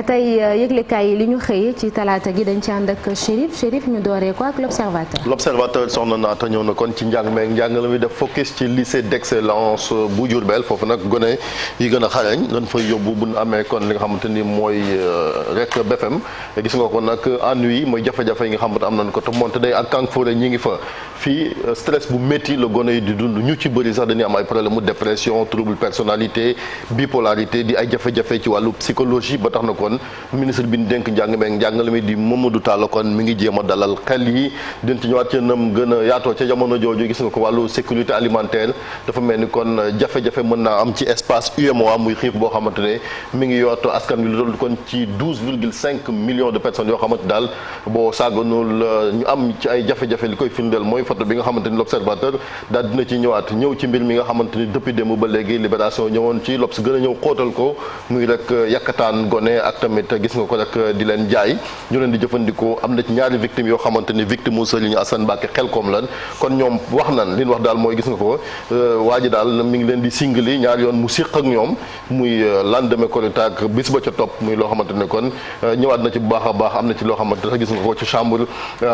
tey yëglekaay yi li ñu xëy ci talaata gi dañ ci ànd ak Chérif ñu dooree ko ak l'observateur. L'observateur soxna naata ñëw na kon ci njàng meeg njàngale mi def focus ci lycée d'excellence bu Diourbel foofu nag gone yi gën a xarañ dañ fay yóbbu bu ñu amee kon li nga xamante ni mooy rek BFM gis nga ko nag ennui mooy jafe-jafe yi nga xamante am nañ ko te moonte day ak Kanfoore ñi ngi fa fii stress bu métti la gone yi di dund ñu ci bëri sax dañuy am ay problème mu dépression trouble personnalité bipolarité di ay jafe-jafe ci wàllu psychologie ba tax na kon ministre bi ñu dénk njàng meeg njàngale mi di Mamadou Talla kon mi ngi jéem a dalal xel yi dinañ ci ñëwaat ca nam gën a yaatoo ca jamono jooju gis nga ko wàllu sécurité alimentaire dafa mel ni kon jafe-jafe mën naa am ci espace UEMOA muy xiif boo xamante ne mi ngi yootu askan wi lu doon kon ci 12,5 millions de personnes yoo xamante daal boo sàgganul ñu am ci ay jafe-jafe li koy firndeel mooy photo bi nga xamante ni l'observateur daal dina ci ñëwaat ñëw ci mbir mi nga xamante ni depuis démb ba léegi libération ñëwoon ci l'Obs gën a ñëw xóotal ko muy rek yàkkataan gone ak tamit gis nga ko rek di leen jaay ñu leen di jëfandikoo am na ci ñaari victimes yoo xamante ni victime Serigne Assane Mbacké Xelkom lan kon ñoom wax nan li ñu wax daal mooy gis nga ko waa ji daal mi ngi leen di singali ñaari yoon mu siq ak ñoom muy lendemain Korité ak bis ba ca topp muy loo xamante ne kon ñëwaat na ci bu baax a baax am na ci loo xamante ne gis nga ko ci chambre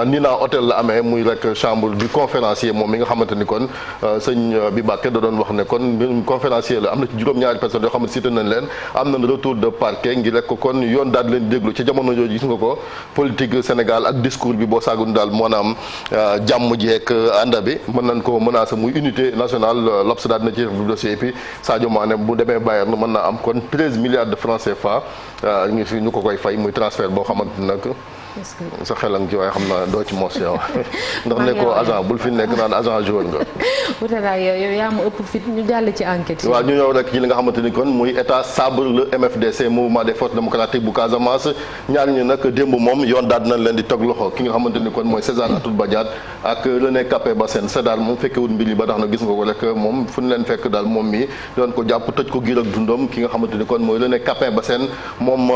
Nina hôtel la amee muy rek chambre du conférencier moom mi nga xamante ni kon sëñ bi Mbacké da doon wax ne kon conférencier la am na ci juróom-ñaari personnes yoo xamante cité nañ leen am na retour de parquet ngir rek kon yoon daal di leen déglu ci jamono jooju gis nga ko politique Sénégal ak discours bi boo saagun daal maanaam jàmm jeek ànda bi mën nañ ko menacer muy unité nationale L'Obs daal dina ci dossier et puis Sadio Mané bu demee Bayern mën naa am kon 13 milliards de francs CFA ñu ko koy fay muy transfert boo xamante nag sa xelam ci waaye xam naa doo ci mos yow ndax nekkoo agent bul fi nekk naan agent joueur nga. wute naa yow yaa ma ëpp fit ñu jàll ci enquête yi. waaw ñu ñëw rek ci li nga xamante ni kon muy état sabre le MFDC mouvement des forces démocratiques bu Casamance ñaar ñi nag démb moom yoon daal dinañ leen di tog loxo ki nga xamante ni kon mooy César Atoute Badiate ak René Capain Bassène César moom fekkewul mbir yi ba tax na gis nga ko rek moom fu ñu leen fekk daal moom mi doon ko jàpp tëj ko giir ak dundam ki nga xamante ni kon mooy René Capain Bassène moom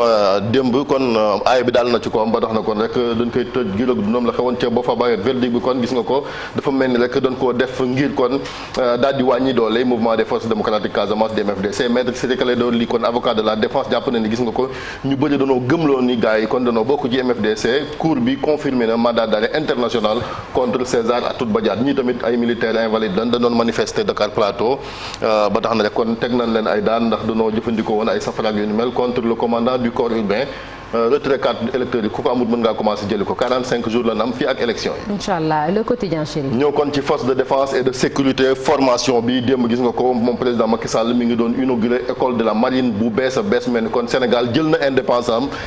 démb kon aaya bi daal na ci ko am ba tax na kon rek dañ koy tëj giir ak dundam la xewoon ca boo fa bàyyi verdict bi kon gis nga ko dafa mel ni rek dañ koo def ngir kon daal di wàññi doole mouvement des forces démocratiques Casamance des MFDC maître Ciré Clédor Ly kon avocat de la défense jàpp na ni gis nga ko ñu bëri danoo gëmloo ni gars yi kon danoo bokk ci MFDC cour bi confirmé na mandat d'arrêt international contre César Atoute Badiate ñii tamit ay militaires invalides lan da doon manifester Dakar Plateau ba tax na rek kon teg nañ leen ay daan ndax danoo jëfandikoo woon ay safaraak yu ni mel contre le commandant du corps urbain retrait carte électeur yi ku ko amul mën ngaa commencé jëli ko 45 jours la am fii ak élection yi. Inch'Allah le quotidien Chérif. ñëw kon ci force de défense et de sécurité formation bi démb gis nga ko moom président Macky Sall mi ngi doon inauguré école de la marine bu bees a bees mel ni kon Sénégal jël na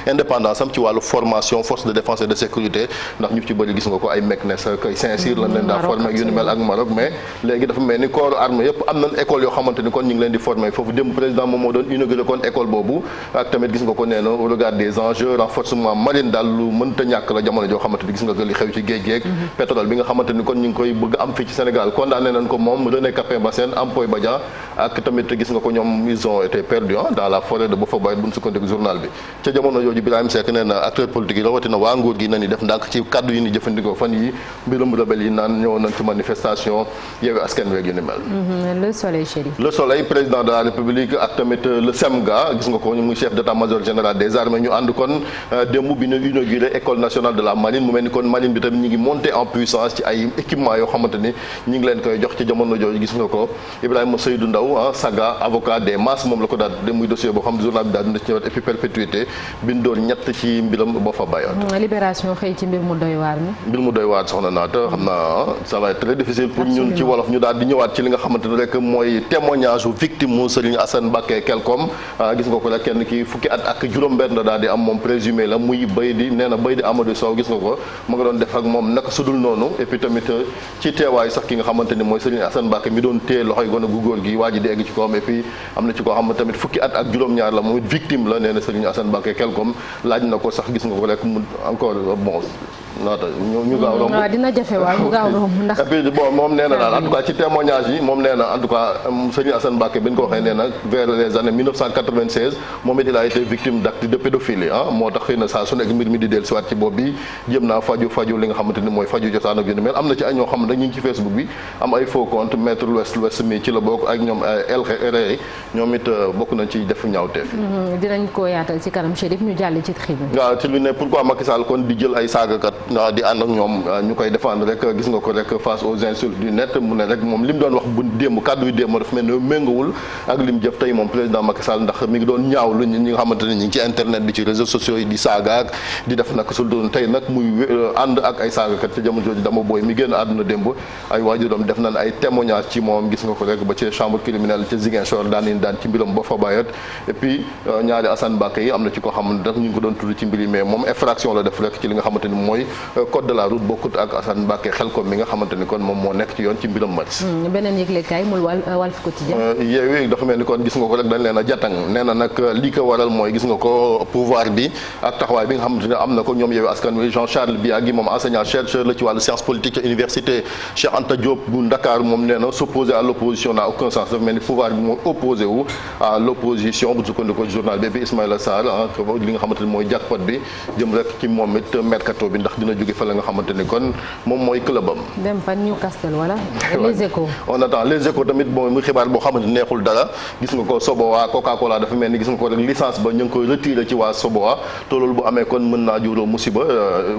indépendance am ci wàllu formation force de défense et de sécurité ndax ñu ci bëri gis nga ko ay Meknès ak ay Saint-Cyr lañ leen daa formé ak yu ni mel ak Maroc mais léegi dafa mel ni corps armée yëpp am nañ école yoo xamante ni kon ñu ngi leen di formé foofu démb président moom moo doon inauguré kon école boobu ak tamit gis nga ko nee na au regard des enjeux renforcement marine daal lu mënta ñàkk la jamono joo xamante ni gis nga ko li xew ci géej géej pétrole bi nga xamante ni kon ñu ngi koy bëgg am fii ci Sénégal condamné nañ ko moom René Capain Bassène Ampoy Badian ak tamit gis nga ko ñoom ils ont été perdus dans la forêt de Boffa Bayotte bu ñu sukkandiku journal bi ca jamono jooju Birahim Seck nee na acteur politique yi rawatina waa nguur gi nañu def ndànk ci kaddu yi ni jëfandikoo fan yi mbirum rebelle yi naan ñëwoon nañ ci manifestation Yewwi Askan Wi yu ni mel. Le Soleil Chérif. Le Soleil président de la République ak tamit le SEMGA gis nga ko muy chef d'état-major général des armées ñu ànd kon démb bi ñu inauguré école nationale de la marine mu mel ni kon marine bi tamit ñu ngi monté en puissance ci ay équipement yoo xamante ni ñu ngi leen koy jox ci jamono jooju gis nga ko Ibrahima Seydou Ndaw Saga avocat des masses moom la ko daal de muy dossier boo xam ne journal bi daal dina ci ñëwaat et puis perpétuité bi ñu doon ñett ci mbiram boo fa bàyyoon. Libération xëy ci mbir mu doy waar mi. mbir mu doy waar soxna naata xam naa ça va être très difficile pour ñun ci wolof ñu daal di ñëwaat ci li nga xamante ne rek mooy témoignage u victime mu Serigne Assane Mbacké Xelkom gis nga ko rek kenn ki fukki at ak juróom-benn la daal di am moom présumé la muy bay di nee na bay di Amadou Sow gis nga ko mu nga doon def ak moom naka sudul noonu et puis tamit ci teewaayu sax ki nga xamante ni mooy Serigne Assane Mbacké mi doon téye loxoy gone gu góor gi waa ji di egg ci kawam et puis am na ci koo xam ne tamit fukki at ak juróom-ñaar la moom victime la nee na Serigne Assane Mbacké Xelkom laaj na ko sax gis nga ko rek mu encore bon naata ñu gaaw romb. waaw dina jafe waaw ñu gaaw romb ndax. et puis bon moom nee na daal en tout cas ci témoignage yi moom nee na en tout cas Serigne Assane Mbacké bi ñu ko waxee nee na vers les années 1996 moom it il a été victime d'acte de pédophilie moo tax xëy na saa su nekk mbir mi di dellu si waat ci bopp bi jëm naa faju li nga xamante ni mooy faju cosaan ak yu ni mel am na ci ay ñoo xam ne ñu ngi ci Facebook bi am ay faux compte maître l'ouest mi ci la bokk ak ñoom LRE ñoom it bokk nañ ci def ñaawteef. dinañ ko yaatal ci kanam Chérif ñu jàll ci tribune. waaw ci lu ne pourquoi Macky Sall kon di jël ay saagakat di ànd ak ñoom ñu koy défendre rek gis nga ko rek face aux insultes du net mu ne rek moom li mu doon wax bu démb kàddu yu démb dafa mel ne méngawul ak li mu jëf tey moom président Macky Sall ndax mi ngi doon ñaaw lu ñi nga xamante ne ñi ngi ci internet bi ci réseaux sociaux yi di saagaak di def nag sul doon tey nag muy ànd ak ay saagakat ci jamono jooju dama booy mi génn àdduna démb ay waajuram def nañ ay témoignages ci moom gis nga ko rek ba ci chambre criminelle ci Ziguinchor daan ci mbiram ba fa bàyyat et puis ñaari Assane Mbacké yi am na ci ko xam ne daf ñu ngi ko doon tudd ci mbiri mais moom infraction la def rek ci li nga xamante ni mooy code de la route bokkut ak Assane Mbacké xel ko mi nga xamante ni kon moom moo nekk ci yoon ci mbiram match. beneen yëglekaay muy Walf Quotidien. Yewwi dafa mel ni kon gis nga ko rek dañ leen a jatang nee na nag li ko waral mooy gis nga ko pouvoir bi ak taxawaay bi nga xamante ne am na ko ñoom Yewwi Askan Wi Jean Charles Biagui moom enseignant chercheur la ci wàllu science politique ca université Cheikh Anta Diop bu Dakar moom nee na s'opposer à l'opposition n'a aucun sens dafa mel ni pouvoir bi mooy opposé wu à l'opposition bu sukkandikoo journal bi bi Ismaïla Sarr li nga xamante ni mooy jackpot bi jëm rek ci moom it mercato bi ndax dina jóge fa la nga xamante ni kon moom mooy clubam. dem fan Newcastle wala. les Échos. on attend les Échos tamit bon muy xibaar boo xamante ni neexul dara gis nga ko Soboa Coca-Cola dafa mel ni gis nga ko rek licence ba ñu ngi koy retiré ci waa Soboa te loolu bu amee kon mën naa juróom musiba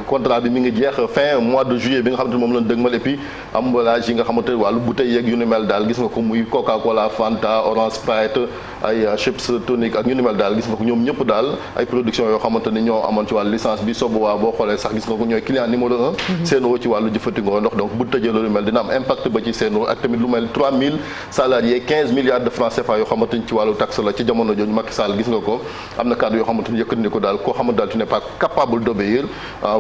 contrat bi mi ngi jeex fin mois de juillet bi nga xamante ni moom lañ dëgmal et puis emballage yi nga xamante ni wàllu bouteille yeeg yu ni mel daal gis nga ko muy Coca-Cola Fanta Orange Sprite ay chips tonique ak yu ni mel daal gis nga ko ñoom ñëpp daal ay production yoo xamante ni ñoo amoon ci wàllu licence bi Soboa boo xoolee sax gis nga ko ñooy client numéro 1 Sen'Eau ci wàllu jëfandikoo ndox donc bu tëjee loolu mel dina am impact ba ci Sen'Eau ak tamit lu mel 3000 salariés 15 milliards de francs CFA yoo xamante ni ci wàllu taxe la ci jamono jooju Macky Sall gis nga ko am na kàddu yoo xamante ni yëkkati ko daal koo xamante daal tu n'es pas capable d'obéir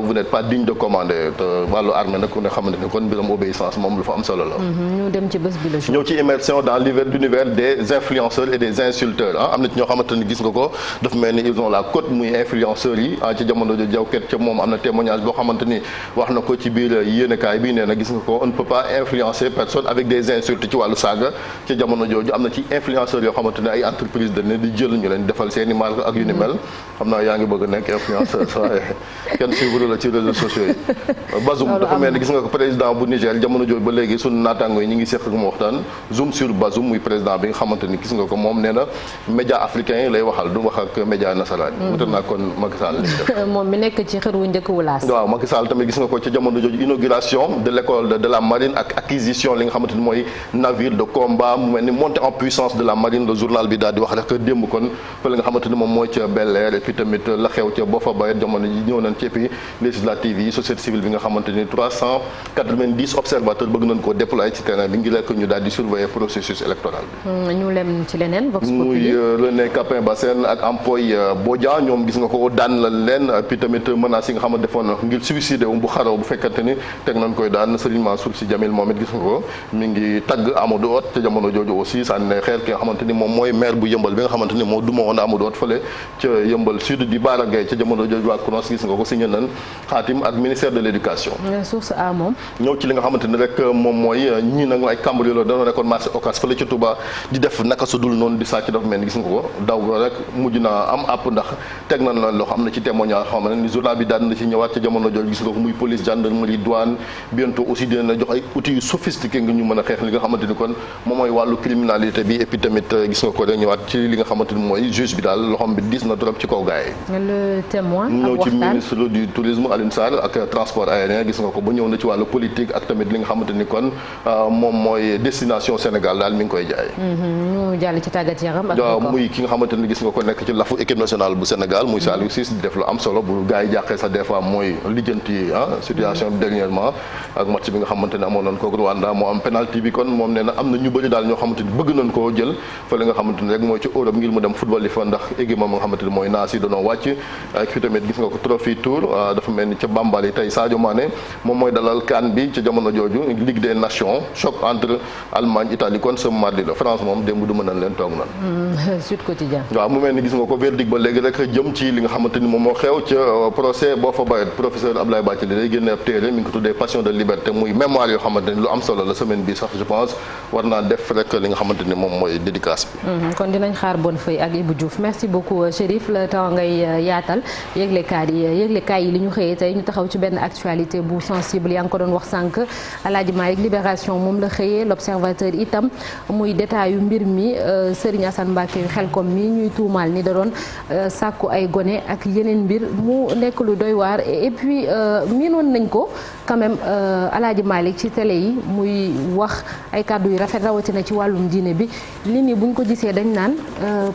vous n'êtes pas digne de commander te wàllu armée nag ku ne xamante ni kon mbiram obéissance moom lu fa am solo la. ñu dem ci bés bi la ñëw ci immersion dans l'univers des influenceurs et des insulteurs am na ci ñoo xamante ni gis nga ko dafa mel ni ils ont la cote muy influenceurs yi ci jamono jooju jawket ca moom am na témoignage boo xamante ni wax na ko ci biir yéenekaay bi nee na gis nga ko on ne peut pas influencer personne avec des insultes ci wàllu saaga ci jamono jooju am na ci influenceurs yoo xamante ne ay entreprise dañ leen di jël ñu leen defal seeni marque ak yu ni mel xam naa yaa ngi bëgg a nekk influenceur waaye kenn suivre la ci réseaux sociaux yi Bazoum dafa mel ni gis nga ko président bu Niger jamono jooju ba léegi sunu naataango yi ñu ngi seq ak mu waxtaan zoom sur Bazoum muy président bi nga xamante ni gis nga ko moom nee na média africain yi lay waxal du wax ak média nasaraan yi wutal naa kon Macky Sall li def moom mi nekk ci xër wu njëkk wu laas waaw Macky Sall tamit gis nga ko ci jamono jooju inauguration de l'école de la marine ak acquisition li nga xamante ni mooy navire de combat mu mel ni montée en puissance de la marine le journal bi daal di wax rek démb kon fa li nga xamante ni moom mooy ca Bel Air et puis tamit la xew ca Boffa Bayotte jamono ji ñëw nañ ci puis législative yi société civile bi nga xamante ni 390 observateurs bëgg nañ koo déployer ci terrain bi ngir rek ñu daal di surveiller processus électoral bi. ñu lem ci leneen. Vox Populi muy René Capain Bassène ak Ampoy Bodian ñoom gis nga ko daan la leen puis tamit menaces yi nga xamante defoon na ngir suicide bu xaraw bu fekkante ni teg nañ koy daan Serigne Mansour Sy Djamil moom it gis nga ko mi ngi tagg Amadou Hott ca jamono jooju aussi sànni xeer ki nga xamante ni moom mooy maire bu yëmbal bi nga xamante ni moo duma woon Amadou Hott fële ca yëmbal sud di Bara Gaye ca jamono jooju waa CNOSS gis nga ko signé nañ xaatim ak ministère de l'éducation. source A moom. ñëw ci li nga xamante ni rek moom mooy ñii nag ay cambrioleur dañoo nekkoon marché Ocass fële ca Touba di def naka su dul noonu di sàcc dafa mel ni gis nga ko daw rek mujj naa am àpp ndax teg nañ la loo xam ne ci témoignage xam ne ni journal bi daan na ci ñëwaat ca jamono jooju gis nga ko muy police gendarmerie douane bientôt aussi dina jox ay outils yu sophistiqués nga ñu mën a xeex li nga xamante ni kon moom mooy wàllu criminalité bi et puis tamit gis nga ko rek ñëwaat ci li nga xamante ni mooy juge bi daal loxoom bi diis na trop ci kaw gars yi. le témoin ñëw ci ministre du tourisme Alioune Sarr ak transport aérien gis nga ko ba ñëw na ci wàllu politique ak tamit li nga xamante ni kon moom mooy destination Sénégal daal mi ngi koy jaay. ñu jàll ci tàggat yaram ak waaw muy ki nga xamante ni gis nga ko nekk ci lafu équipe nationale bu Sénégal muy Saliou Ciss di def lu am solo bu gars yi jàqee sax des fois mooy lijjanti situation bi dernièrement ak match bi nga xamante ne amoon nañ ko Rwanda moo am penalty bi kon moom nee na am na ñu bëri daal ñoo xamante ni bëgg nañ koo jël fa li nga xamante ni rek mooy ci Europe ngir mu dem football yi fa ndax équipe moom nga xamante ni mooy naas yi dañoo wàcc ak fi tamit gis nga ko Trophy Tour dafa mel ni ca Bambali tey Sadio Mané moom mooy dalal CAN bi ca jamono jooju Ligue des Nations choc entre Allemagne Italie kon ce mardi la France moom démb du mën nañ leen toog nan Sud Quotidien waaw mu mel ni gis nga ko verdict ba léegi rek jëm ci li nga xamante ni moom moo xew ca procès Boffa Bayotte professeur professeur Abdoulaye Bathily day génne ab téere mi ngi ko tuddee passion de liberté muy mémoire yoo xamante ni lu am solo la semaine bi sax je pense war naa def rek li nga xamante ni moom mooy dédicace bi. kon dinañ xaar Bonnefeuille ak Ibou Diouf merci beaucoup Chérif le temps ngay yaatal yëglekaay yi li ñu xëyee tey ñu taxaw ci benn actualité bu sensible yaa ngi ko doon wax sànq Aladji Malick Libération moom la xëyee l'Observateur itam muy détail yu mbir mi Serigne Assane Mbacké Xelkom mi ñuy tuumaal ni da doon sàkku ay gone ak yeneen mbir mu nekk lu doy waar et puis miinoon nañ ko quand même Aladji Malick ci télé yi muy wax ay kàddu yu rafet rawatina ci wàllum diine bi nit ñi buñ ko gisee dañ naan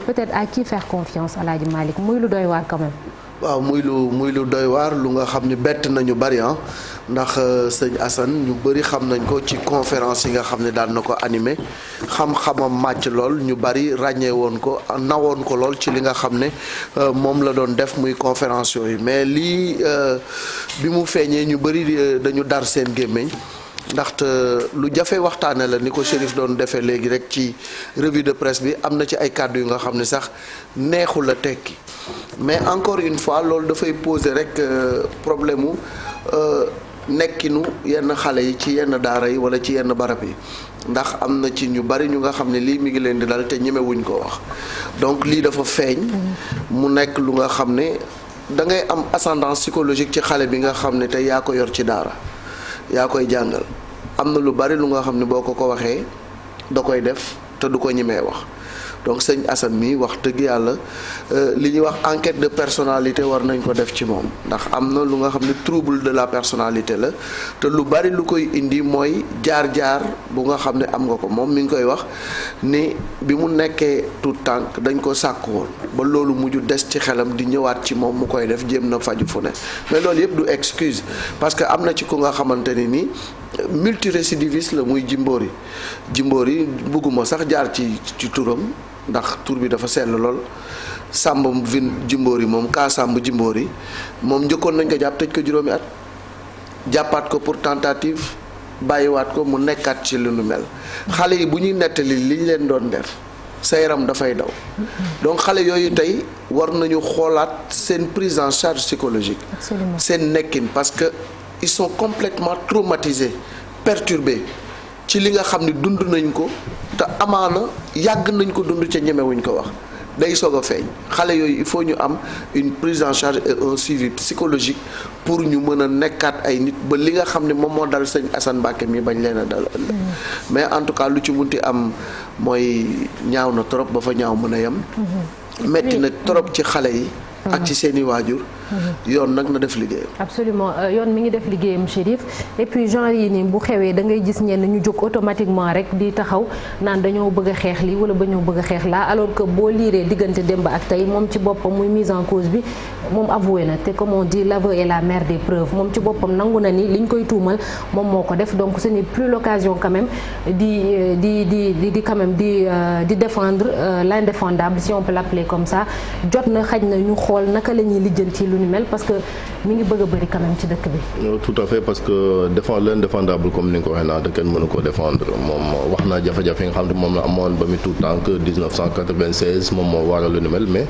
peut-être à qui faire confiance Aladji Malick muy lu doy waar quand même. waaw muy lu doy waar lu nga xam ni bett nañu bari ndax sëñ Assane ñu bëri xam nañ ko ci conférence yi nga xam ne daan na ko animé xam-xamam màcc lool ñu bari ràññee woon ko nawoon ko lool ci li nga xam ne moom la doon def muy conférence yooyu mais lii bi mu feeñee ñu bëri dañu dar seen gémmiñ ndaxte lu jafe waxtaane la ni ko Chérif doon defee léegi rek ci revue de presse bi am na ci ay kàddu yu nga xam ne sax neexu la tekki mais encore une fois loolu dafay poser rek problème mu nekkinu yenn xale yi ci yenn daara yi wala ci yenn barab yi ndax am na ci ñu bari ñu nga xam ne lii mi ngi leen di dal te ñemewuñ ko wax donc lii dafa feeñ mu nekk lu nga xam ne da ngay am ascendance psychologique ci xale bi nga xam ne te yaa ko yor ci daara yaa koy jàngal am na lu bari lu nga xam ne boo ko waxee da koy def te du ko ñemee wax donc sëñ Assane mi wax dëgg yàlla li ñuy wax enquête de personnalité war nañ ko def ci moom ndax am na lu nga xam ne trouble de la personnalité la te lu bari lu koy indi mooy jaar-jaar bu nga xam ne am nga ko moom mi ngi koy wax ni bi mu nekkee tout tànk dañ ko sàkk woon ba loolu mujj des ci xelam di ñëwaat ci moom mu koy def jéem na faju fu ne mais loolu yëpp du excuse parce que am na ci ku nga xamante ni nii multirécidiviste la muy Jimbori bugguma sax jaar ci turam ndax tur bi dafa sell lool Samba Vin Jimbori moom kaa Samba Jimbori moom njëkkoon nañ ko jàpp tëj ko juróomi at jàppaat ko pour tentative bàyyiwaat ko mu nekkaat ci lu nu mel xale yi bu ñuy nettali li ñu leen doon def sa yaram dafay daw donc xale yooyu tey war nañu xoolaat seen prise en charge psychologique seen nekkin parce que ils sont complètement traumatisés perturbés ci li nga xam ne dund nañ ko te amaana yàgg nañ ko dund ca ñemewuñ ko wax day soog a feeñ xale yooyu il faut ñu am une prise en charge et un suivi psychologique pour ñu mën a nekkaat ay nit ba li nga xam ne moom moo dal sëñ Assane Mbacké mi bañ leen a dal ëllëg mais en tout cas lu ci munti am mooy ñaaw na trop ba fa ñaaw mën a yem metti na trop ci xale yi ak ci seeni waajur yoon nag na def liggéeyam. absolument yoon mi ngi def liggéeyam Chérif et puis genre yi nii bu xewee da ngay gis ñenn ñu jóg automatiquement rek di taxaw naan dañoo bëgg a xeex lii wala dañoo bëgg a xeex laa alors que boo liiree diggante démb ak tey moom ci boppam muy mise en cause bi moom avoué na te comme on dit l'aveu est la mère des preuves moom ci boppam nangu na ni liñ koy tuumal moom moo ko def donc ce n'est plus l'occasion quand même di quand même di défendre l'indéfendable si on peut l'appeler comme ça jot na xaj na ñu xool naka la ñuy lijjanti lu ni mel parce que mi ngi bëgg a bëri quand même ci dëkk bi. tout à fait parce que défendre l'indéfendable comme ni nga ko waxee naa te kenn mënu ko défendre moom wax naa jafe-jafe yi nga xam ne moom la amoon ba mu tout temps que 1996 moom moo waral lu ni mel mais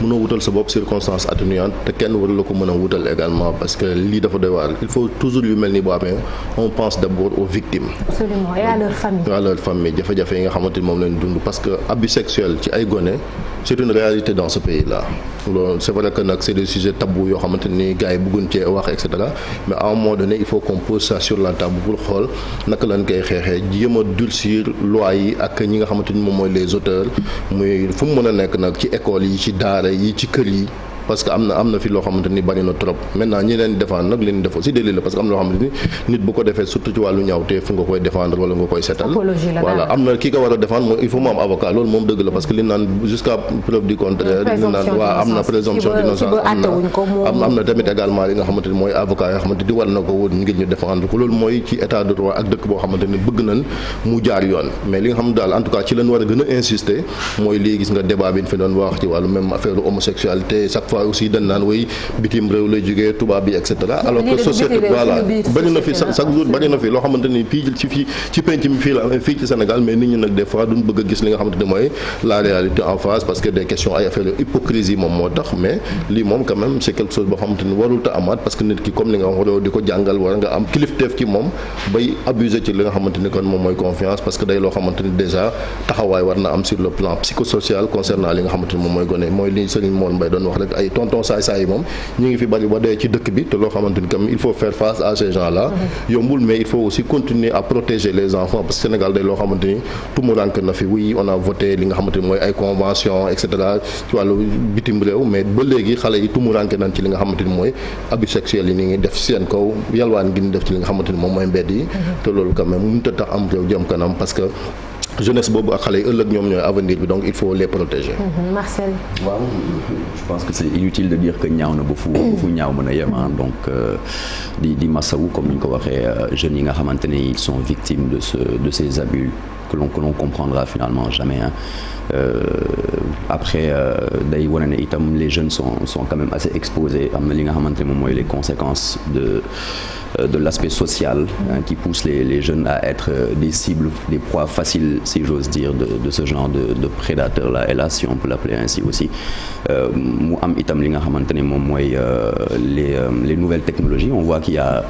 mënoo wutal sa bopp circonstance atténuante te kenn war la ko mën a wutal également parce que lii dafa doy waar il faut toujours yu mel ni bu amee on pense d'abord aux victimes. absolument et à leur famille. à leur famille jafe-jafe yi nga xamante ni moom lañ dund parce que abus sexuel ci ay gone c'est une réalité dans ce pays là loolu c'est vrai que nag c'est des sujets tabous yoo xamante ni gars yi bëgguñ cee wax et cetera mais à un moment donné il faut qu'on pose ça sur la table pour xool naka lañ koy xeexee jéem a durcir loi yi ak ñi nga xamante ni moom mooy les auteurs muy fu mu mën a nekk nag ci école yi ci daara yi ci kër yi. parce que am na fi loo xamante ni bari na trop maintenant ñi leen défendre nag leen def aussi délit la parce que am na loo xamante ni nit bu ko defee surtout ci wàllu ñaawteef fu nga koy défendre wala nga koy setal voilà am na ki ko war a défendre mooy il faut mu am avocat loolu moom dëgg la parce que li naan jusqu'à preuve du contraire li naan waa am na présomption d'innocence am na tamit également li nga xamante ni mooy avocat yoo xamante ni war na ko wut ngir ñu défendre ko loolu mooy ci état de droit ak dëkk boo xamante ni bëgg nañ mu jaar yoon mais li nga xam daal en tout cas ci lañ war a gën a insister mooy lii gis nga débat bi ñu fi doon wax ci wàllu même affaire homosexualité chaque fois fois aussi dañ naan way bitim réew lay jógee tubaab bi et cetera alors que société voilà bari na fi chaque jour bari na fi loo xamante ni ci penc mi fii la amee fii ci Sénégal mais nit ñi nag des fois duñ bëgg a gis li nga xamante ni mooy la réalité en face parce que des questions ay affaires hypocrisie moom moo tax mais lii moom quand même c'est quelque chose boo xamante ni warul ta amaat parce que nit ki comme li nga wax waroo di ko jàngal war nga am kilifteef ci moom bay abuser ci li nga xamante ni kon moom mooy confiance parce que day loo xamante ni déjà taxawaay war na am sur le plan psychosocial concernant li nga xamante ni moom mooy gone mooy li Serigne Mor Mbaye doon wax rek ay tonton saay-saay yi moom ñi ngi fi bari ba dee ci dëkk bi te loo xamante ni comme il faut faire face à ces gens-là yombul mais il faut aussi continuer à protéger les enfants parce que Sénégal day loo xamante ni tumurank na fi oui on a voté li nga xamante ni mooy ay convention et cetera ci wàllu bitim réew mais ba léegi xale yi tumurank nañ ci li nga xamante ni mooy abus sexuels yi ni ngi def seen kaw yalwaan gi ñu def ci li nga xamante ni moom mooy mbedd yi te loolu quand même mënut a tax am réew jëm kanam parce que jeunesse boobu ak xale yi ëllëg ñoom ñooy avenir bi donc il faut les protéger. Marcel. waaw je pense que c'est inutile de dire que ñaaw na ba fu ñaaw mën a yem donc di masawu comme ni ñu ko waxee jeunes yi nga xamante ne ils sont victimes de ces abus que l'on comprendra finalement jamais après day wane ne itam les jeunes sont quand même assez exposés am na li nga xamante ne moom mooy les conséquences de l'aspect social qui pousse les jeunes à être des cibles, des proies faciles si j'ose dire de ce genre de prédateurs là hélas si on peut l'appeler ainsi aussi mu am itam li nga xamante ne moom mooy les nouvelles technologies on voit qu'il y a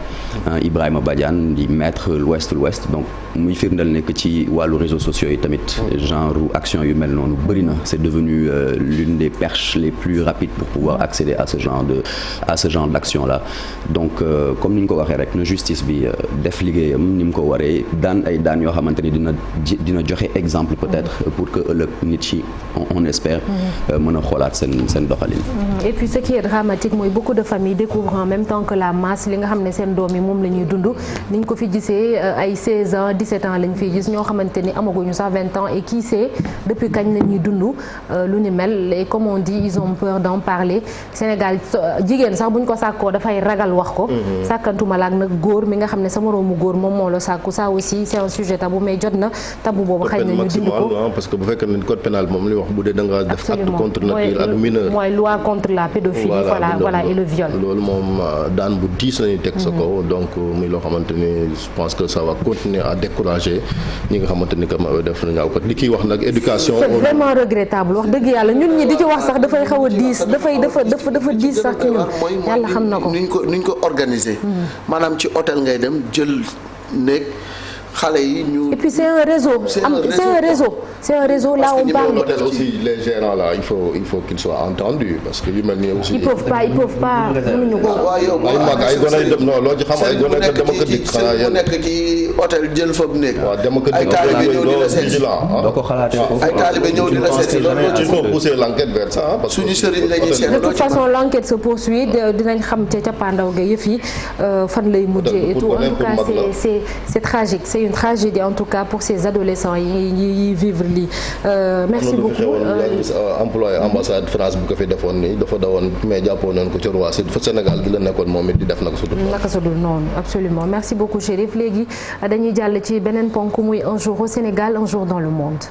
Ibrahima Badiane di mettre l'ouest donc muy firndal nekk ci wàllu réseaux sociaux yi tamit genre action yu mel noonu bëri na c'est devenu l'une des perches les plus rapides pour pouvoir accéder à ce genre d'action là donc comme ni ñu ko waxee rek na justice bi def liggéeyam ni mu ko waree daan yoo xamante ni dina joxe exemple peut-être pour que ëllëg nit ci on espère mën a xoolaat seen doxalin. Et puis ce qui est dramatique mooy beaucoup de familles découvrent en même temps que la masse li nga xam ne seen doom yi moom la ñuy dund ni ñu ko fi gisee ay 16 ans 17 ans lañ fiy gis ñoo xamante ni amaguñu sax 20 ans et qui sait depuis kañ la ñuy dund lu ni mel et comme on dit ils ont peur d'en parler Sénégal jigéen sax buñ ko sàkkoo dafay ragal wax ko. sàkkantuma laak nag góor mi nga xam ne sa moroomu góor moom moo la sàkku ça aussi c'est un sujet tabou mais jot na tabou boobu xëy na ñu dindi ko parce que bu fekkee ne code pénal moom li wax bu dee da nga def acte contre nature ak mineur mooy loi contre la pédophilie voilà et le viol loolu moom daan bu diis lañuy teg sa kaw donc muy loo xamante ni je pense que ça va continuer à décourager ñi nga xamante ni comme def na ñaaw kat li kiy wax nag éducation c'est vraiment regrettable wax dëgg yàlla ñun ñi di ci wax sax dafay xaw a diis dafa diis sax ci ñun yàlla xam na ko niñ ko organiser maanaam ci hôtel ngay dem jël néeg xale yi ñu. Et puis c'est un réseau. C'est un réseau là on parle. L'hôtel aussi les gérants là il faut qu'ils soient entendus parce que yu mel nii aussi. Ils peuvent pas mënuñu ko. ay mag ay gone dem non loo ci xam ay gone te dama ko dig xanaa yéen nekk ci hôtel jël fa bu nekk. waaw dama ko dig ay taalibe ñëw di la seet doo ko xalaatee foofu ay taalibe ñëw di la seet loolu il faut pousser l'enquête vers ça parce que suñu sëriñ la ñuy seet. De toute façon l'enquête se poursuit dinañ xam ca cappaandaw ga yëf yi fan lay mujjee et tout en tout cas c'est tragique c'est une tragédie en tout cas pour ces adolescents yi vivre lii merci beaucoup. employé ambassade France bu ko fi defoon nii dafa dawoon mais jàppoon nañ ko ci Roissy fa Sénégal gi la nekkoon moom it di def naka su dul noonu absolument merci beaucoup Chérif léegi dañuy jàll ci beneen ponk muy un jour au Sénégal un jour dans le monde.